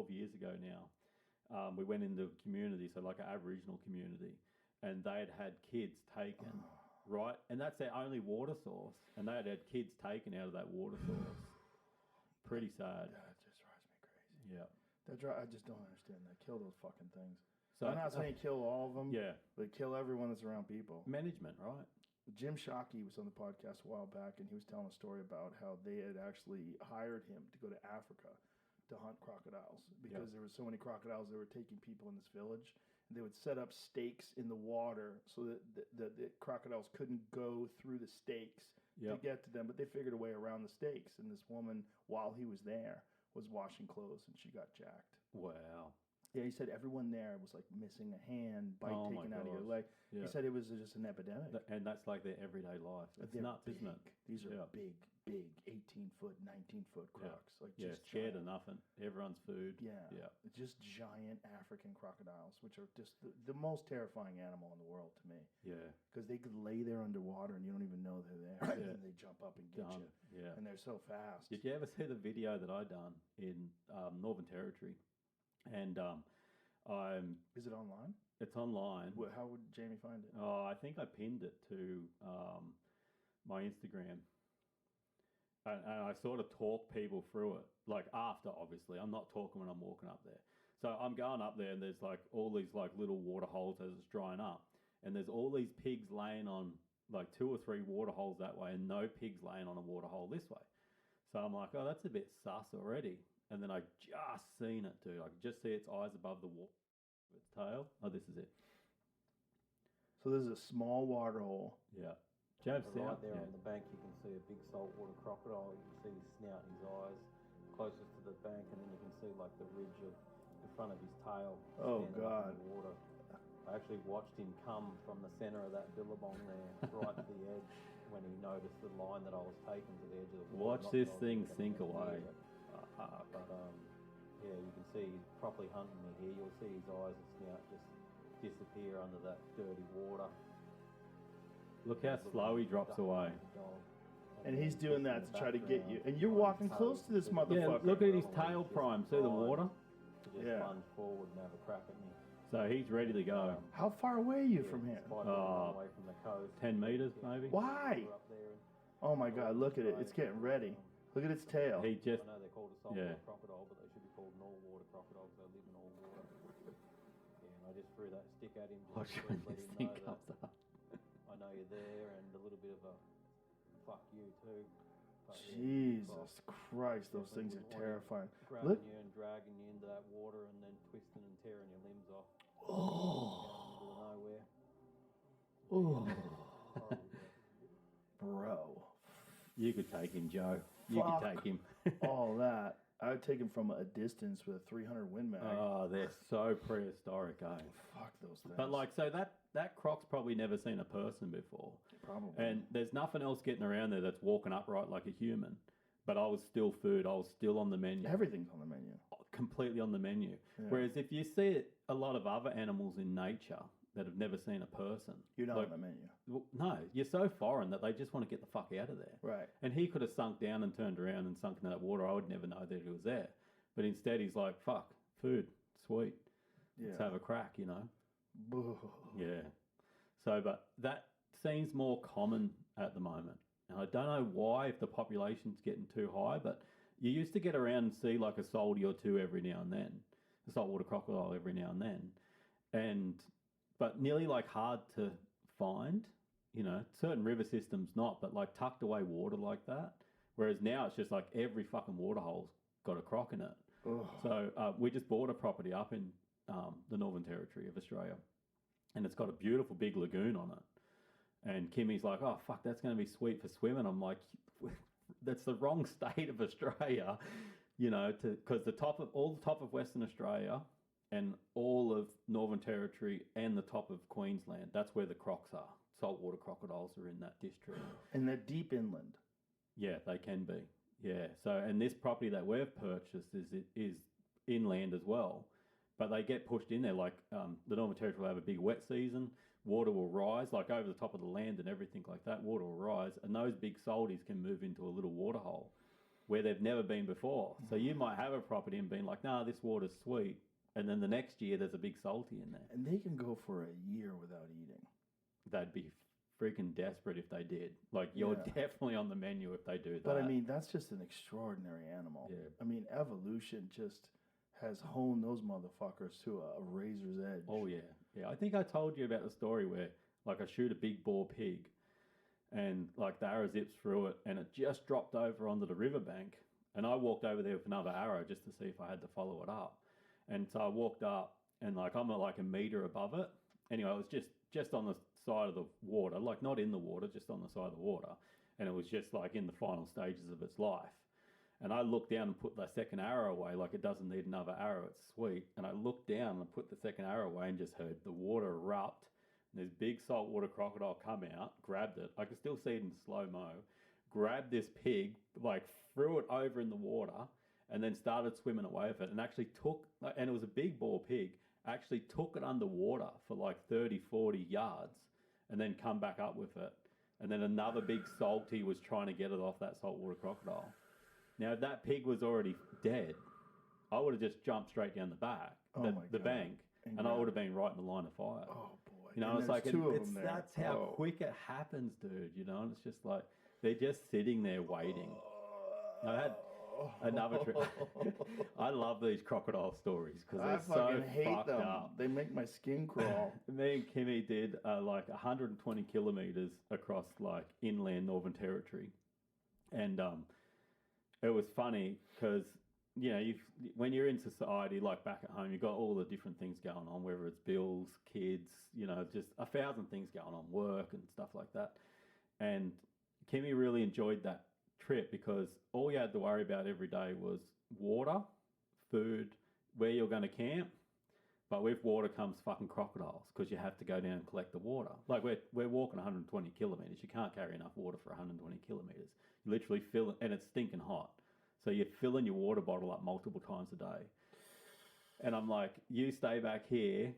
12 years ago now. We went into a community, so like an Aboriginal community, and they had kids taken, right? And that's their only water source, and they had kids taken out of that water source. Pretty sad. That just drives me crazy. Yeah. I just don't understand that. Kill those fucking things. So I'm not saying kill all of them. Yeah. But kill everyone that's around people. Management, right? Jim Shockey was on the podcast a while back, and he was telling a story about how they had actually hired him to go to Africa to hunt crocodiles because there were so many crocodiles that were taking people in this village. And they would set up stakes in the water so that the crocodiles couldn't go through the stakes to get to them, but they figured a way around the stakes. And this woman, while he was there, was washing clothes, and she got jacked. Wow. Yeah, he said everyone there was like missing a hand, bite taken out of your leg. Yeah. He said it was just an epidemic. And that's like their everyday life. It's nuts, big. isn't it? These are big, 18-foot, 19-foot crocs. Like just scared giant. of nothing. Everyone's food. Yeah. Just giant African crocodiles, which are just the most terrifying animal in the world to me. Yeah. Because they could lay there underwater and you don't even know they're there. And then they jump up and get you. Yeah. And they're so fast. Did you ever see the video that I done in Northern Territory? And Is it online? It's online. How would Jamie find it? Oh, I think I pinned it to my Instagram. And I sort of talk people through it, like after, obviously. I'm not talking when I'm walking up there. So I'm going up there and there's like all these like little water holes as it's drying up. And there's all these pigs laying on like 2 or 3 water holes that way and no pigs laying on a water hole this way. So I'm like, oh, that's a bit sus already. And then I just seen it, dude. I could just see its eyes above the water, its tail. Oh, this is it. So there's a small water hole. Yeah. Right there on the bank, you can see a big saltwater crocodile. You can see his snout and his eyes closest to the bank, and then you can see like the ridge of the front of his tail. Oh God! In the water. I actually watched him come from the centre of that billabong there, right to the edge, when he noticed the line that I was taking to the edge of the water. Watch this thing sink away. But yeah, you can see he's properly hunting me here. You'll see his eyes and snout just disappear under that dirty water. Look how slow he drops away. And he's doing that to try to get you. And you're walking close to this motherfucker. Yeah, look at his tail prime. See the water? To just plunge forward and have a crack at me. So he's ready to go. How far away are you from here? Away from the coast. 10 meters, maybe. Why? Oh my God, look at it. It's getting ready. Look at its tail. He just... I know they're called a saltwater crocodile, but they should be called an all-water crocodile because they live in all water. Yeah, and I just threw that stick at him. Watch when this thing comes up. I know you're there, and a little bit of a fuck you too. But Jesus Christ, those things are terrifying. Grabbing you and dragging you into that water and then twisting and tearing your limbs off. Oh. In the middle of nowhere. Oh. Bro. You could take him, Joe. You could take him. All that. I would take him from a distance with a 300 Win Mag. Oh, they're so prehistoric, eh? Fuck those things. But like, so that croc's probably never seen a person before. Probably. And there's nothing else getting around there that's walking upright like a human. But I was still food. I was still on the menu. Everything's on the menu. Completely on the menu. Yeah. Whereas if you see a lot of other animals in nature that have never seen a person. You're not on the menu. Well, no, you're so foreign that they just want to get the fuck out of there. Right. And he could have sunk down and turned around and sunk into that water. I would never know that he was there. But instead he's like, fuck, food, sweet. Let's have a crack, you know. Yeah. So, but that seems more common at the moment. And I don't know why, if the population's getting too high, but you used to get around and see like a salty or two every now and then. A saltwater crocodile every now and then. But nearly like hard to find, you know, certain river systems not, but like tucked away water like that. Whereas now it's just like every fucking water hole's got a croc in it. Ugh. So we just bought a property up in the Northern Territory of Australia, and it's got a beautiful big lagoon on it. And Kimmy's like, oh, fuck, that's going to be sweet for swimming. I'm like, that's the wrong state of Australia, you know, because the top of Western Australia and all of Northern Territory and the top of Queensland, that's where the crocs are. Saltwater crocodiles are in that district. And they're deep inland. Yeah, they can be. Yeah. So, and this property that we've purchased is inland as well. But they get pushed in there. Like the Northern Territory will have a big wet season. Water will rise, like over the top of the land and everything like that. Water will rise. And those big salties can move into a little water hole. where they've never been before. So you might have a property and been like, nah, this water's sweet. And then the next year there's a big salty in there. And they can go for a year without eating. They'd be freaking desperate if they did. Like, you're definitely on the menu if they do that. But I mean, that's just an extraordinary animal. Yeah. I mean, evolution just has honed those motherfuckers to a razor's edge. Oh, yeah. Yeah, I think I told you about the story where, like, I shoot a big boar pig and, like, the arrow zips through it and it just dropped over onto the riverbank. And I walked over there with another arrow just to see if I had to follow it up. And so I walked up and, like, I'm like a meter above it. Anyway, it was just on the side of the water, like not in the water, just on the side of the water. And it was just, like, in the final stages of its life. And I looked down and put the second arrow away, like it doesn't need another arrow, it's sweet. And I looked down and put the second arrow away and just heard the water erupt. And this big saltwater crocodile come out, grabbed it. I could still see it in slow-mo. Grabbed this pig, like threw it over in the water, and then started swimming away with it. And actually took, and it was a big boar pig, actually took it underwater for like 30, 40 yards, and then come back up with it. And then another big salty was trying to get it off that saltwater crocodile. Now, if that pig was already dead, I would have just jumped straight down the back, the bank, and I would have been right in the line of fire. Oh, boy. You know, and it's like, that's how Oh. quick it happens, dude, you know, and it's just like, they're just sitting there waiting. I had another trip. I love these crocodile stories because they're so fucked up. They make my skin crawl. Me and Kimmy did like 120 kilometers across like inland Northern Territory. And it was funny because, you know, when you're in society, like back at home, you've got all the different things going on, whether it's bills, kids, you know, just 1,000 things going on, work and stuff like that. And Kimmy really enjoyed that trip because all you had to worry about every day was water, food, where you're going to camp. But with water comes fucking crocodiles because you have to go down and collect the water. Like we're walking 120 kilometers. You can't carry enough water for 120 kilometers. You literally fill it, and it's stinking hot. So you're filling your water bottle up multiple times a day. And I'm like, you stay back here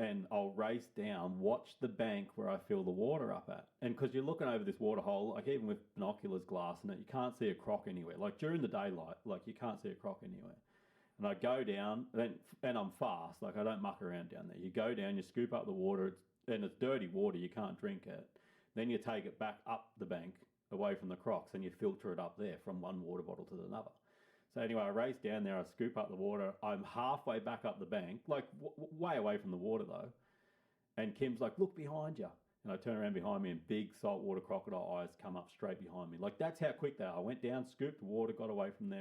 and I'll race down, watch the bank where I fill the water up at. And because you're looking over this water hole, like even with binoculars, glass in it, you can't see a croc anywhere. Like during the daylight, like you can't see a croc anywhere. And I go down, and I'm fast, like I don't muck around down there. You go down, you scoop up the water, and it's dirty water, you can't drink it. Then you take it back up the bank, away from the crocs, and you filter it up there from one water bottle to another. So anyway, I race down there, I scoop up the water, I'm halfway back up the bank, like way away from the water though. And Kim's like, look behind you. And I turn around behind me and big saltwater crocodile eyes come up straight behind me. Like that's how quick they are. I went down, scooped water, got away from there.